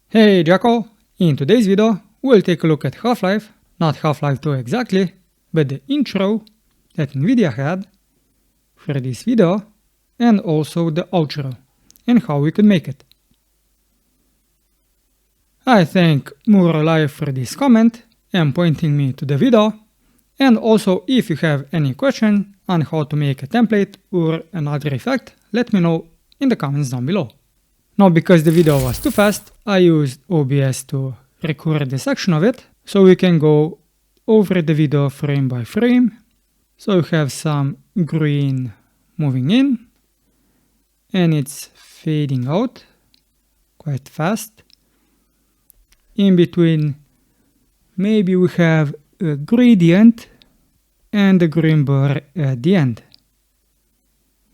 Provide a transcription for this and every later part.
Hey Jackal! In today's video, we'll take a look at Half-Life, not Half-Life 2 exactly, but the intro that Nvidia had for this video, and also the outro, and how we could make it. I thank Muralive for this comment and pointing me to the video, and also if you have any question on how to make a template or another effect, let me know in the comments down below. Now, because the video was too fast, I used OBS to record a section of it, so we can go over the video frame by frame. So you have some green moving in, and it's fading out quite fast. In between, maybe we have a gradient and a green bar at the end,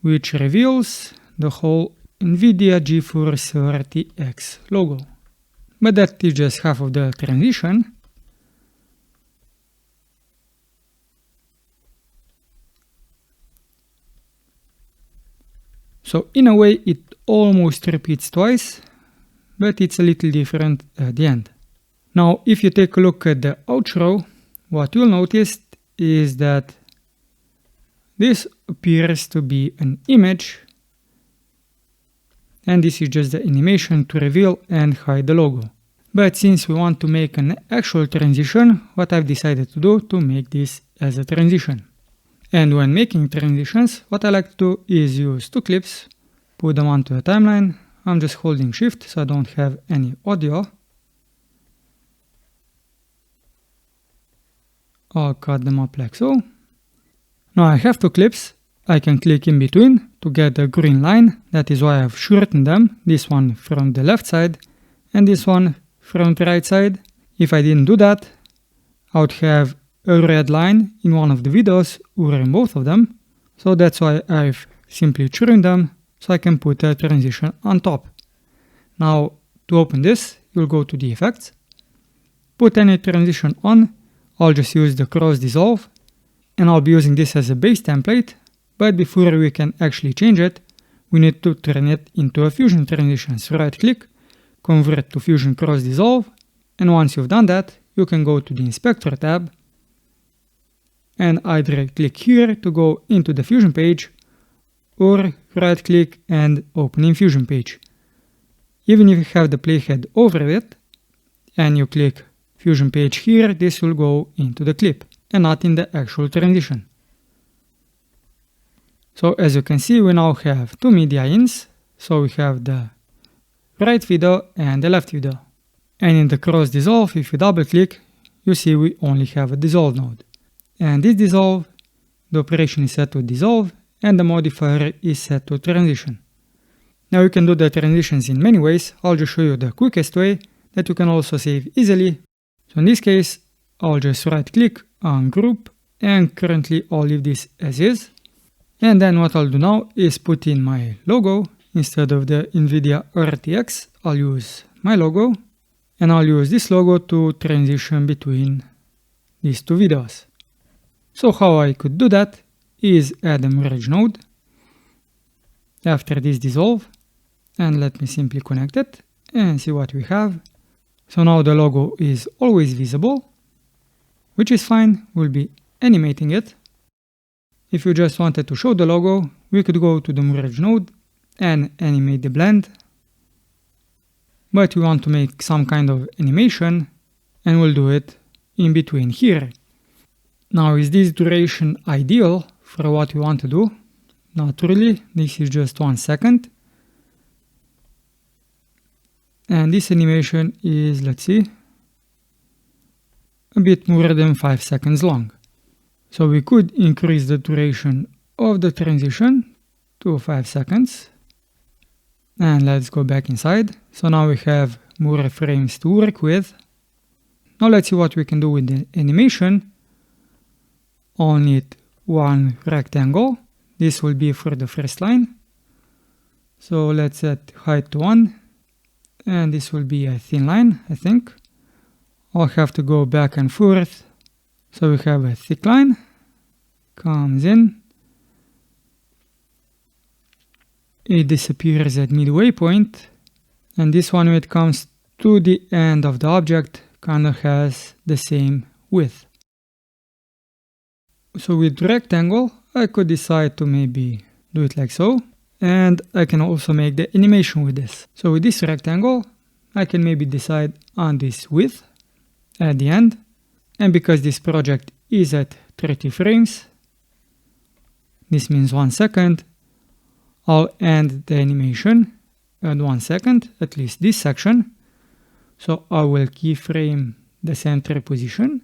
which reveals the whole Nvidia Geforce RTX logo. But that is just half of the transition. So in a way it almost repeats twice, but it's a little different at the end. Now if you take a look at the outro, what you'll notice is that this appears to be an image, and this is just the animation to reveal and hide the logo. But since we want to make an actual transition, what I've decided to do to make this as a transition. And when making transitions, what I like to do is use two clips, put them onto a timeline. I'm just holding shift so I don't have any audio. I'll cut them up like so. Now I have two clips. I can click in between to get a green line. That is why I've shortened them. This one from the left side and this one from the right side. If I didn't do that, I would have a red line in one of the videos or in both of them. So that's why I've simply trimmed them so I can put a transition on top. Now to open this, you'll go to the effects, put any transition on. I'll just use the cross dissolve, and I'll be using this as a base template. But before we can actually change it, we need to turn it into a fusion transition. So right click, convert to fusion cross dissolve, and once you've done that, you can go to the inspector tab and either click here to go into the fusion page or right click and open in fusion page. Even if you have the playhead over it and you click fusion page here, this will go into the clip and not in the actual transition. So as you can see, we now have two media ins. So we have the right video and the left video. And in the cross dissolve, if you double click, you see we only have a dissolve node. And this dissolve, the operation is set to dissolve and the modifier is set to transition. Now you can do the transitions in many ways. I'll just show you the quickest way that you can also save easily. So in this case, I'll just right click on group, and currently I'll leave this as is. And then what I'll do now is put in my logo. Instead of the Nvidia RTX, I'll use my logo, and I'll use this logo to transition between these two videos. So how I could do that is add a merge node after this dissolve, and let me simply connect it and see what we have. So now the logo is always visible, which is fine. We'll be animating it. If you just wanted to show the logo, we could go to the merge node and animate the blend. But we want to make some kind of animation, and we'll do it in between here. Now, is this duration ideal for what we want to do? Not really. This is just 1 second. And this animation is, let's see, a bit more than 5 seconds long. So we could increase the duration of the transition to 5 seconds. And let's go back inside. So now we have more frames to work with. Now let's see what we can do with the animation. I'll need one rectangle. This will be for the first line. So let's set height to 1. And this will be a thin line, I think. I'll have to go back and forth. So we have a thick line, comes in, it disappears at midway point, and this one when it comes to the end of the object kind of has the same width. So with rectangle, I could decide to maybe do it like so. And I can also make the animation with this. So with this rectangle, I can maybe decide on this width at the end. And because this project is at 30 frames, this means 1 second, I'll end the animation at 1 second, at least this section. So I will keyframe the center position.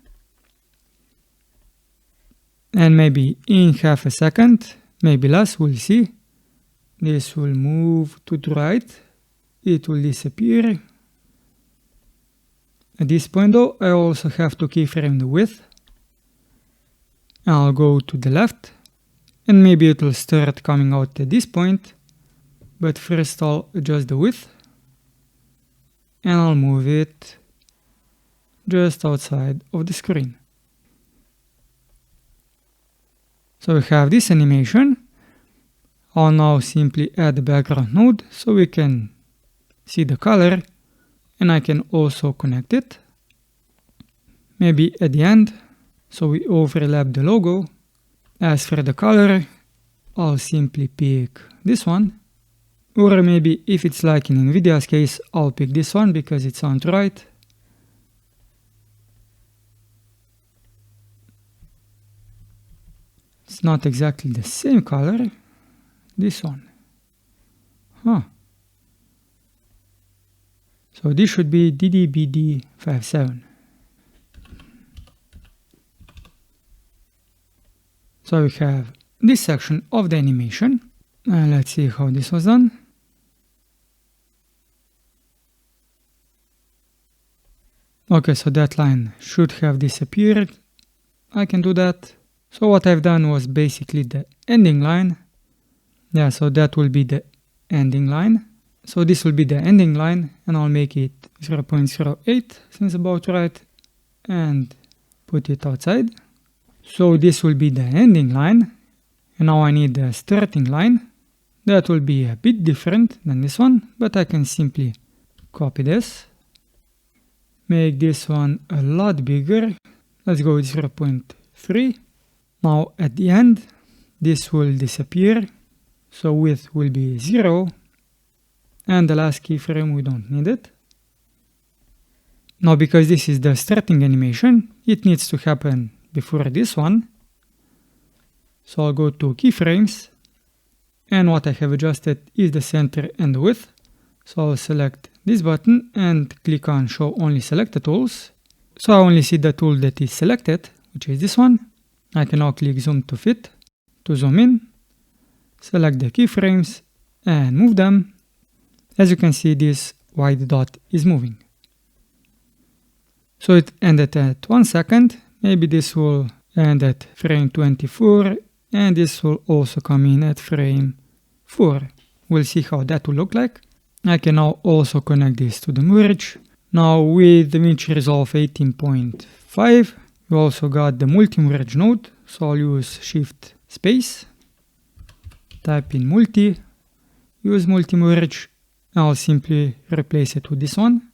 And maybe in half a second, maybe less, we'll see. This will move to the right. It will disappear. At this point though, I also have to keyframe the width. I'll go to the left. And maybe it will start coming out at this point. But first I'll adjust the width. And I'll move it just outside of the screen. So we have this animation. I'll now simply add the background node so we can see the color, and I can also connect it. Maybe at the end, so we overlap the logo. As for the color, I'll simply pick this one. Or maybe if it's like in Nvidia's case, I'll pick this one because it sounds right. It's not exactly the same color. This one. So this should be DDBD57. So we have this section of the animation. Let's see how this was done. Okay, so that line should have disappeared. I can do that. So what I've done was basically the ending line. Yeah, so that will be the ending line. So this will be the ending line, and I'll make it 0.08, seems about right, and put it outside. So this will be the ending line, and now I need the starting line. That will be a bit different than this one, but I can simply copy this. Make this one a lot bigger. Let's go with 0.3. Now at the end, this will disappear. So width will be 0. And the last keyframe, we don't need it. Now because this is the starting animation, it needs to happen before this one. So I'll go to keyframes. And what I have adjusted is the center and the width. So I'll select this button and click on show only selected tools. So I only see the tool that is selected, which is this one. I can now click zoom to fit, to zoom in, select the keyframes and move them. As you can see, this white dot is moving. So it ended at 1 second. Maybe this will end at frame 24 and this will also come in at frame 4. We'll see how that will look like. I can now also connect this to the merge. Now with DaVinci Resolve 18.5, we also got the multi-merge node. So I'll use Shift space, type in multi, use multi-merge. I'll simply replace it with this one.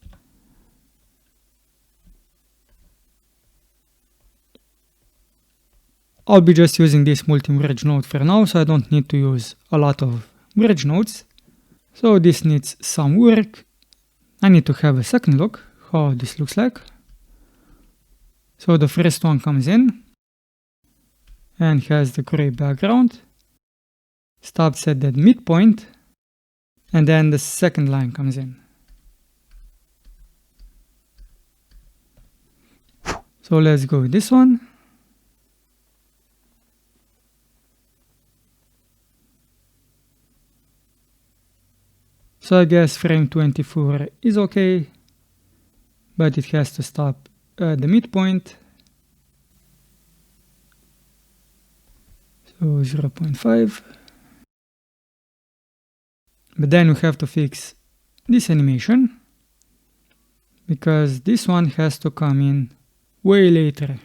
I'll be just using this multi-merge node for now, so I don't need to use a lot of merge nodes. So this needs some work. I need to have a second look how this looks like. So the first one comes in and has the gray background, stops at that midpoint, and then the second line comes in. So let's go with this one. So I guess frame 24 is okay, but it has to stop at the midpoint. So 0.5. But then we have to fix this animation, because this one has to come in way later.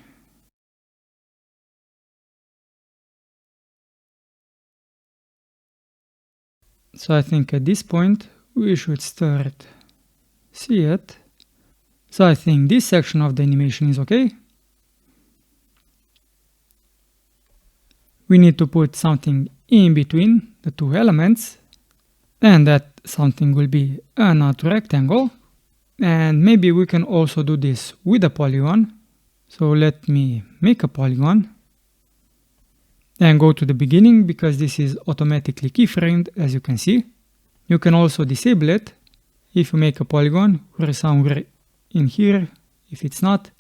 So I think at this point we should start see it. So I think this section of the animation is okay. We need to put something in between the two elements, and that something will be another rectangle. And maybe we can also do this with a polygon. So let me make a polygon and go to the beginning, because this is automatically keyframed, as you can see. You can also disable it if you make a polygon or somewhere in here. If it's not,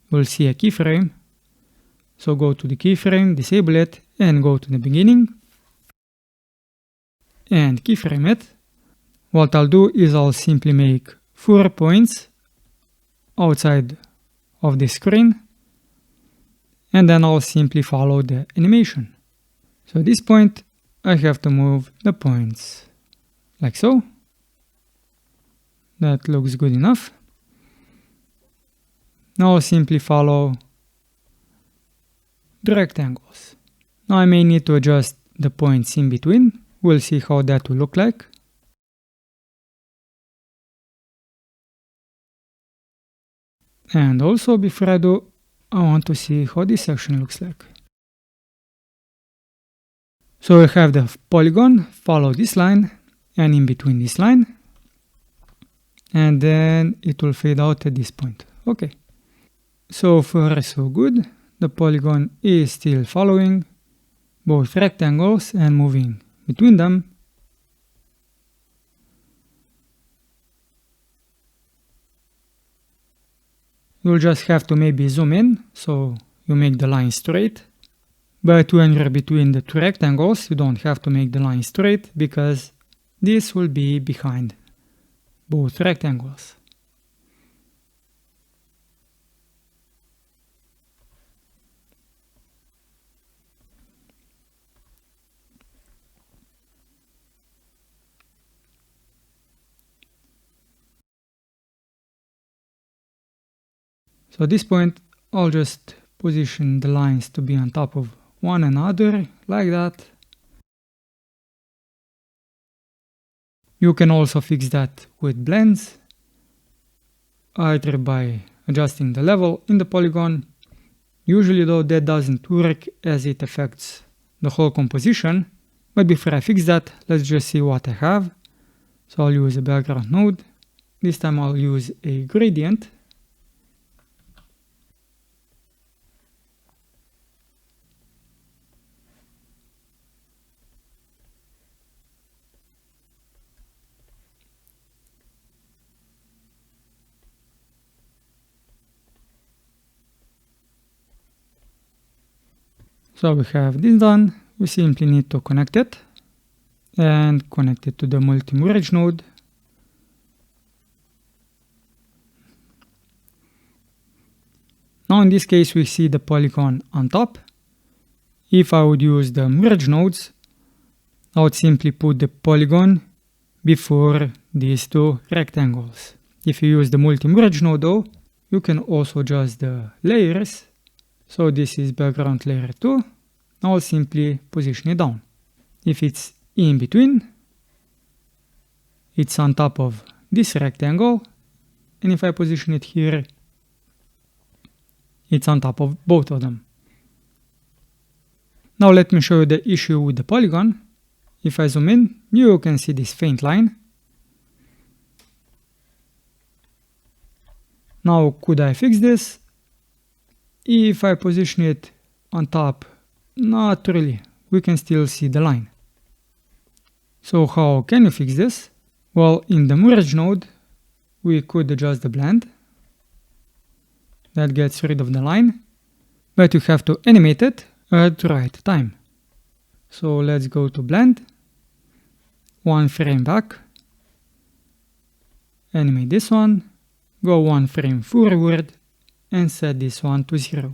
you'll see a keyframe. So go to the keyframe, disable it, and go to the beginning and keyframe it. What I'll do is I'll simply make 4 points outside of the screen, and then I'll simply follow the animation. So at this point, I have to move the points like so. That looks good enough. Now I'll simply follow the rectangles. Now I may need to adjust the points in between. We'll see how that will look like. And also, before I do, I want to see how this section looks like. So I have the polygon, follow this line, and in between this line. And then it will fade out at this point. Okay. So far so good. The polygon is still following both rectangles and moving between them. You'll just have to maybe zoom in so you make the line straight. But when you're between the two rectangles, you don't have to make the line straight, because this will be behind both rectangles. So at this point, I'll just position the lines to be on top of one another, like that. You can also fix that with blends, either by adjusting the level in the polygon. Usually though, that doesn't work, as it affects the whole composition. But before I fix that, let's just see what I have. So I'll use a background node. This time I'll use a gradient. So we have this done. We simply need to connect it and connect it to the multi-merge node. Now in this case, we see the polygon on top. If I would use the merge nodes, I would simply put the polygon before these two rectangles. If you use the multi-merge node though, you can also adjust the layers. So this is background layer 2. Now I'll simply position it down. If it's in between, it's on top of this rectangle. And if I position it here, it's on top of both of them. Now let me show you the issue with the polygon. If I zoom in, you can see this faint line. Now could I fix this? If I position it on top, not really. We can still see the line. So how can you fix this? Well, in the merge node, we could adjust the blend. That gets rid of the line. But you have to animate it at the right time. So let's go to blend. 1 frame back. Animate this one. Go 1 frame forward. And set this one to 0.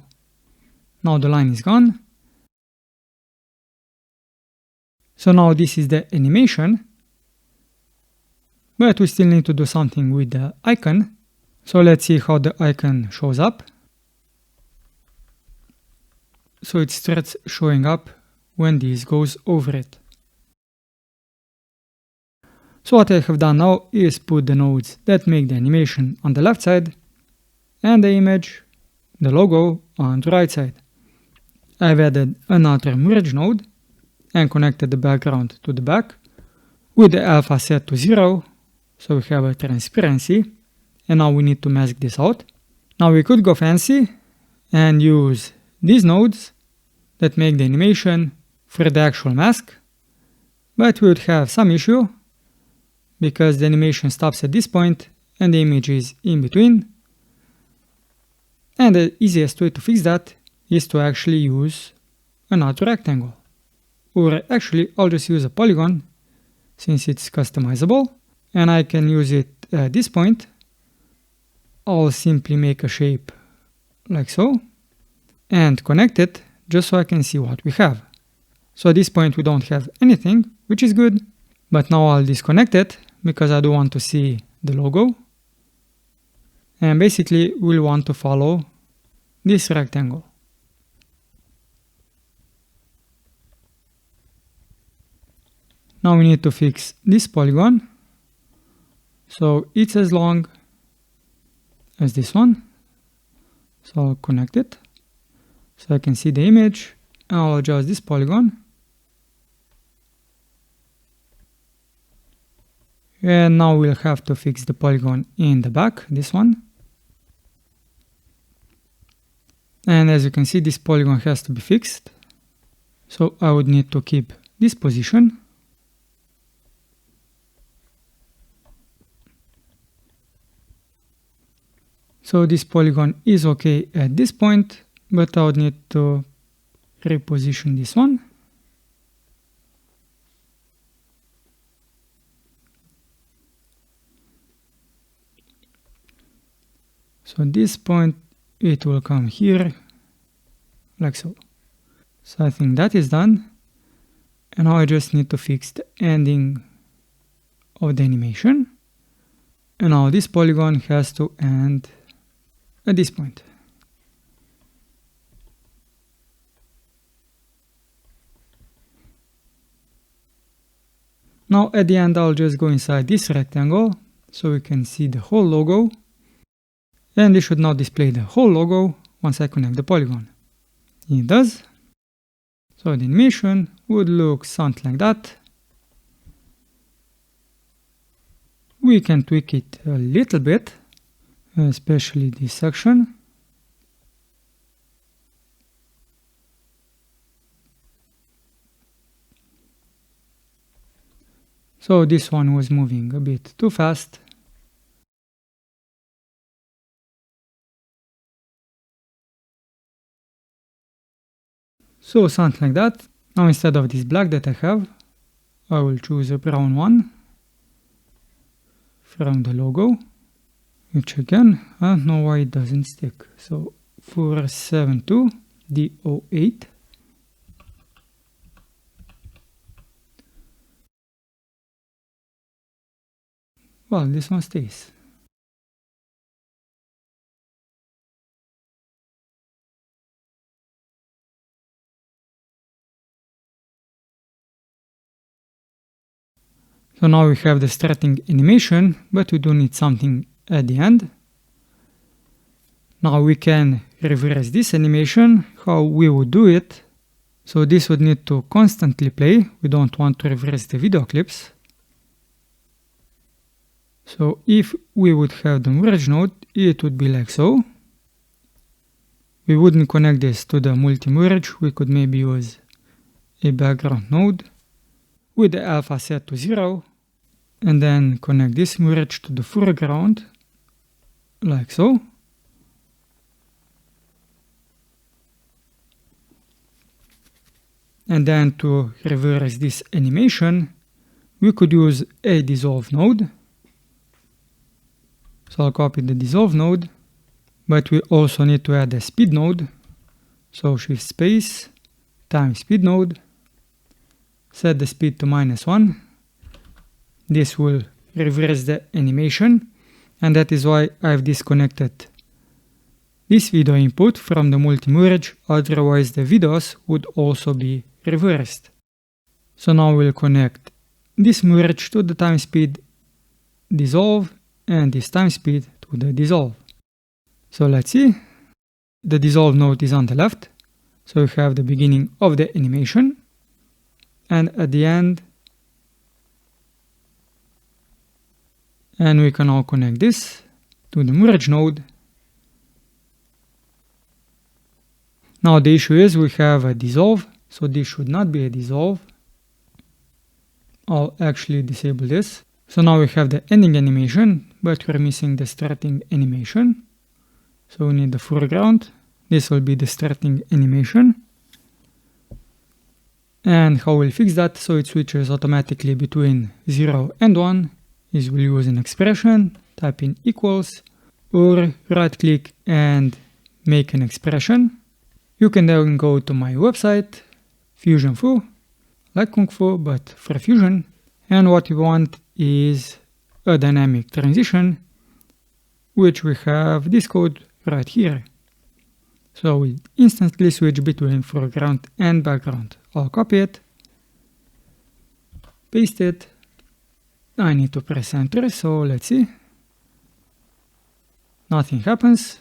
Now the line is gone. So now this is the animation. But we still need to do something with the icon. So let's see how the icon shows up. So it starts showing up when this goes over it. So what I have done now is put the nodes that make the animation on the left side and the image, the logo on the right side. I've added another merge node and connected the background to the back with the alpha set to 0, so we have a transparency, and now we need to mask this out. Now we could go fancy and use these nodes that make the animation for the actual mask, but we would have some issue because the animation stops at this point and the image is in between. And the easiest way to fix that is to actually use another rectangle. Or actually, I'll just use a polygon since it's customizable and I can use it at this point. I'll simply make a shape like so and connect it just so I can see what we have. So at this point we don't have anything, which is good, but now I'll disconnect it because I don't want to see the logo. And basically we'll want to follow this rectangle. Now we need to fix this polygon, so it's as long as this one. So I'll connect it so I can see the image, and I'll adjust this polygon. And now we'll have to fix the polygon in the back, this one. And as you can see, this polygon has to be fixed. So I would need to keep this position. So this polygon is okay at this point, but I would need to reposition this one. So at this point, it will come here, like so. So I think that is done. And now I just need to fix the ending of the animation. And now this polygon has to end at this point. Now at the end I'll just go inside this rectangle so we can see the whole logo, and this should now display the whole logo once I connect the polygon. It does. So the animation would look something like that. We can tweak it a little bit, especially this section. So this one was moving a bit too fast. So something like that. Now instead of this black that I have, I will choose a brown one from the logo, which again, I don't know why it doesn't stick. So 472 D08. Well, this one stays. So now we have the starting animation, but we do need something at the end. Now we can reverse this animation, how we would do it. So this would need to constantly play. We don't want to reverse the video clips. So if we would have the merge node, it would be like so. We wouldn't connect this to the multi-merge. We could maybe use a background node with the alpha set to 0, and then connect this merge to the foreground, like so. And then to reverse this animation, we could use a dissolve node. So I'll copy the dissolve node, but we also need to add a speed node. So shift space, time speed node, set the speed to -1. This will reverse the animation, and that is why I've disconnected this video input from the multi-merge, otherwise the videos would also be reversed. So now we'll connect this merge to the time speed dissolve and this time speed to the dissolve. So let's see. The dissolve node is on the left. So we have the beginning of the animation. And at the end. And we can now connect this to the merge node. Now the issue is we have a dissolve. So this should not be a dissolve. I'll actually disable this. So now we have the ending animation, but we're missing the starting animation. So we need the foreground. This will be the starting animation. And how we'll fix that? So it switches automatically between 0 and 1 is we'll use an expression, type in equals, or right click and make an expression. You can then go to my website, Fusion Fu, like Kung Fu, but for Fusion. And what we want is a dynamic transition, which we have this code right here. So we instantly switch between foreground and background. I'll copy it, paste it. I need to press enter, so let's see. Nothing happens.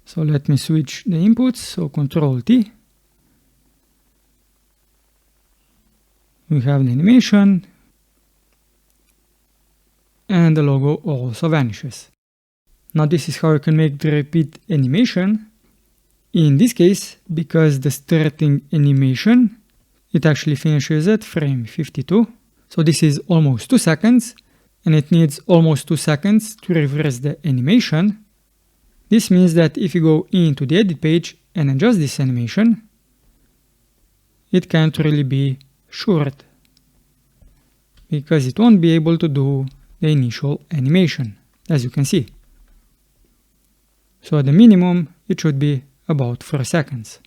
So let me switch the inputs, so Ctrl T. We have the animation, and the logo also vanishes. Now this is how you can make the repeat animation. In this case, because the starting animation, it actually finishes at frame 52. So this is almost 2 seconds, and it needs almost 2 seconds to reverse the animation. This means that if you go into the edit page and adjust this animation, it can't really be short, because it won't be able to do the initial animation, as you can see. So at the minimum, it should be about 4 seconds.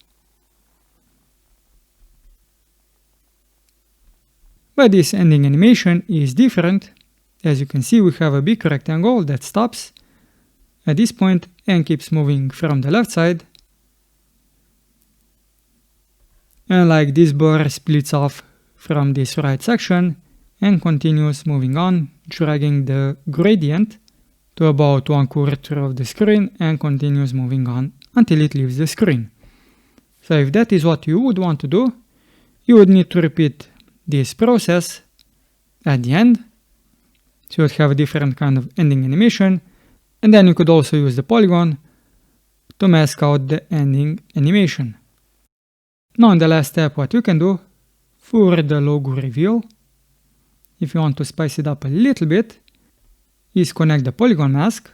But this ending animation is different. As you can see, we have a big rectangle that stops at this point and keeps moving from the left side. And like this bar splits off from this right section and continues moving on, dragging the gradient to about 1/4 of the screen and continues moving on until it leaves the screen. So if that is what you would want to do, you would need to repeat this process at the end. So you would have a different kind of ending animation, and then you could also use the polygon to mask out the ending animation. Now in the last step, what you can do for the logo reveal, if you want to spice it up a little bit, is connect the polygon mask.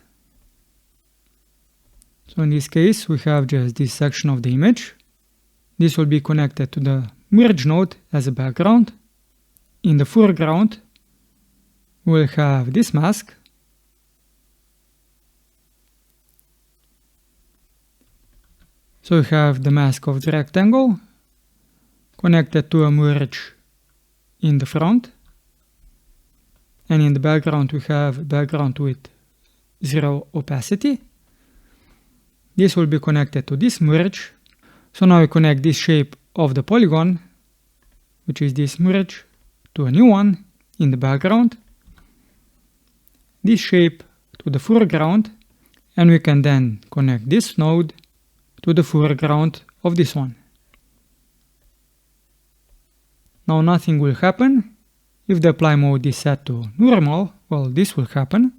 So in this case, we have just this section of the image. This will be connected to the merge node as a background. In the foreground, we'll have this mask. So we have the mask of the rectangle connected to a merge in the front. And in the background, we have a background with 0 opacity. This will be connected to this merge. So now we connect this shape of the polygon, which is this merge, to a new one in the background. This shape to the foreground, and we can then connect this node to the foreground of this one. Now nothing will happen. If the apply mode is set to normal, well, this will happen.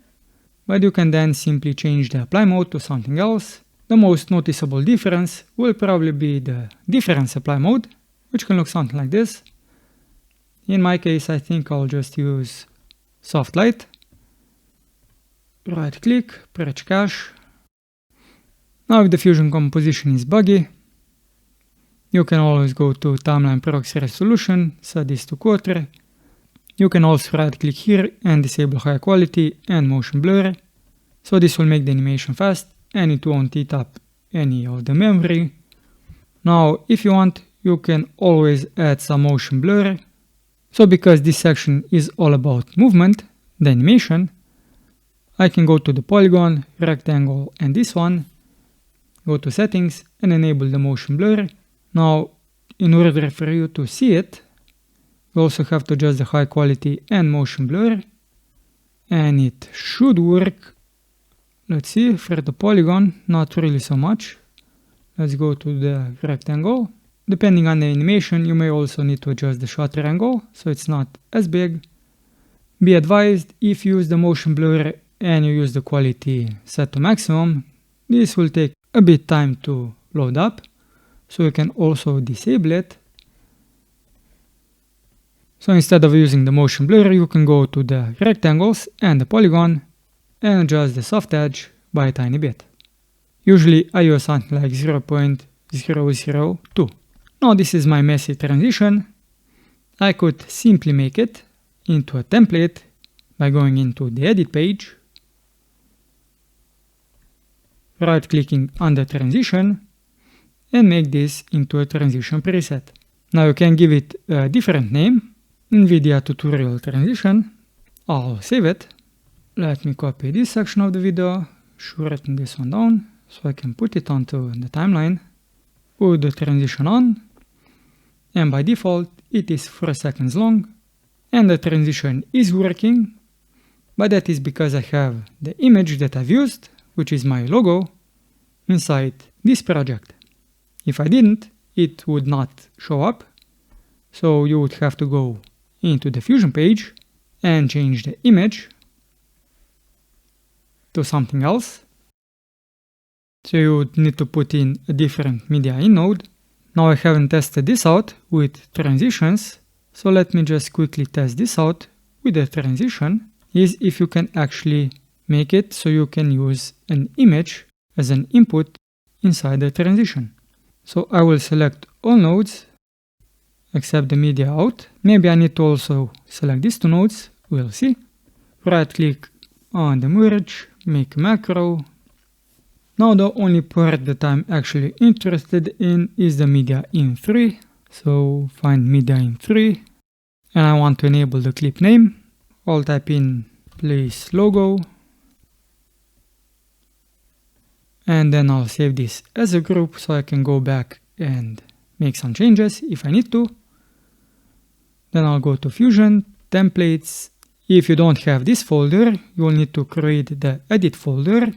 But you can then simply change the apply mode to something else. The most noticeable difference will probably be the difference apply mode, which can look something like this. In my case, I think I'll just use soft light. Right click, press cache. Now if the fusion composition is buggy, you can always go to timeline proxy resolution, set this to 1/4. You can also right click here and disable high quality and motion blur. So this will make the animation fast and it won't eat up any of the memory. Now if you want, you can always add some motion blur. So because this section is all about movement, the animation, I can go to the polygon, rectangle and this one, go to settings and enable the motion blur. Now in order for you to see it, you also have to adjust the high quality and motion blur, and it should work let's see, for the polygon, not really so much. Let's go to the rectangle. Depending on the animation, you may also need to adjust the shutter angle, so it's not as big. Be advised, if you use the motion blur and you use the quality set to maximum, this will take a bit time to load up, so you can also disable it. So instead of using the motion blur, you can go to the rectangles and the polygon and adjust the soft edge by a tiny bit. Usually I use something like 0.002. Now this is my messy transition. I could simply make it into a template by going into the edit page, right clicking on the transition, and make this into a transition preset. Now you can give it a different name, Nvidia tutorial transition. I'll save it. Let me copy this section of the video, shorten this one down so I can put it onto the timeline, put the transition on, and by default it is 4 seconds long, and the transition is working, but that is because I have the image that I've used, which is my logo, inside this project. If I didn't, it would not show up, so you would have to go into the Fusion page and change the image to something else. So you would need to put in a different media in node. Now I haven't tested this out with transitions, so let me just quickly test this out with a transition, is if you can actually make it so you can use an image as an input inside the transition. So I will select all nodes except the media out. Maybe I need to also select these two nodes, we'll see. Right click on the merge, make a macro. Now the only part that I'm actually interested in is the media in 3. So find media in 3 and I want to enable the clip name. I'll type in place logo and then I'll save this as a group so I can go back and make some changes if I need to. Then I'll go to Fusion, Templates. If you don't have this folder, you will need to create the edit folder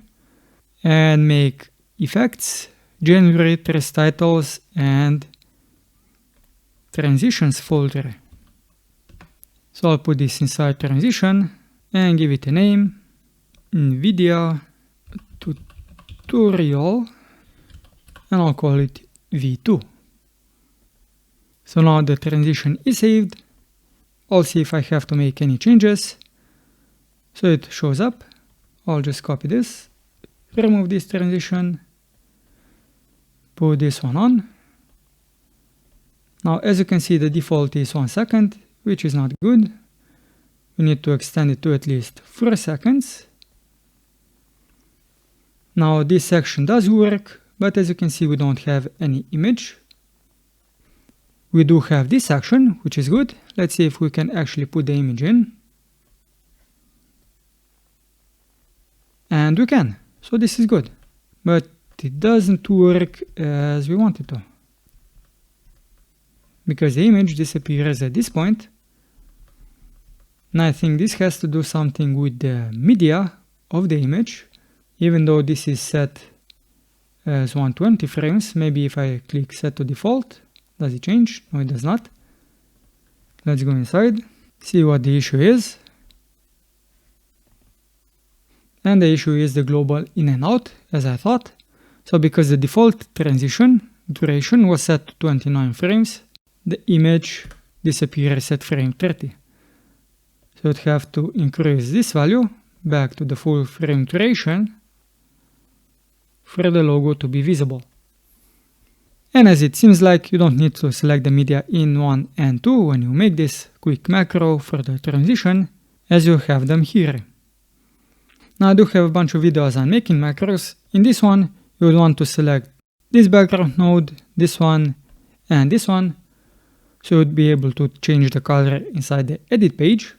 and make effects, generate rest titles and transitions folder. So I'll put this inside transition and give it a name, Nvidia tutorial, and I'll call it V2. So now the transition is saved. I'll see if I have to make any changes. So it shows up. I'll just copy this, remove this transition, put this one on. Now as you can see, the default is 1 second, which is not good. We need to extend it to at least 4 seconds. Now this section does work, but as you can see we don't have any image. We do have this section, which is good. Let's see if we can actually put the image in. And we can. So this is good. But it doesn't work as we want it to, because the image disappears at this point. And I think this has to do something with the media of the image. Even though this is set as 120 frames, maybe if I click set to default, does it change? No, it does not. Let's go inside, see what the issue is. And the issue is the global in and out, as I thought. So because the default transition duration was set to 29 frames, the image disappears at frame 30. So you'd have to increase this value back to the full frame duration for the logo to be visible. And as it seems like you don't need to select the media in 1 and 2 when you make this quick macro for the transition, as you have them here. Now I do have a bunch of videos on making macros. In this one, you would want to select this background node, this one, and this one. So you'd be able to change the color inside the edit page.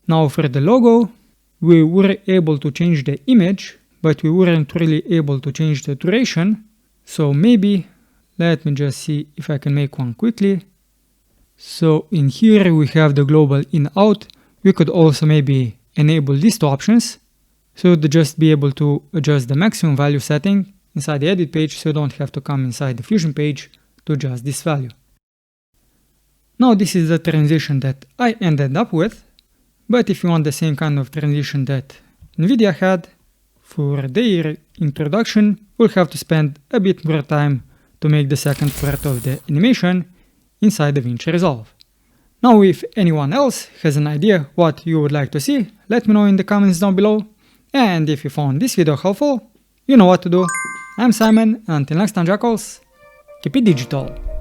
Now for the logo, we were able to change the image, but we weren't really able to change the duration. So maybe, let me just see if I can make one quickly. So in here we have the global in out. We could also maybe enable these two options. So you'd just be able to adjust the maximum value setting inside the edit page, so you don't have to come inside the Fusion page to adjust this value. Now this is the transition that I ended up with, but if you want the same kind of transition that Nvidia had for their introduction, we'll have to spend a bit more time to make the second part of the animation inside DaVinci Resolve. Now if anyone else has an idea what you would like to see, let me know in the comments down below. And if you found this video helpful, you know what to do. I'm Simon, and until next time jackals, keep it digital.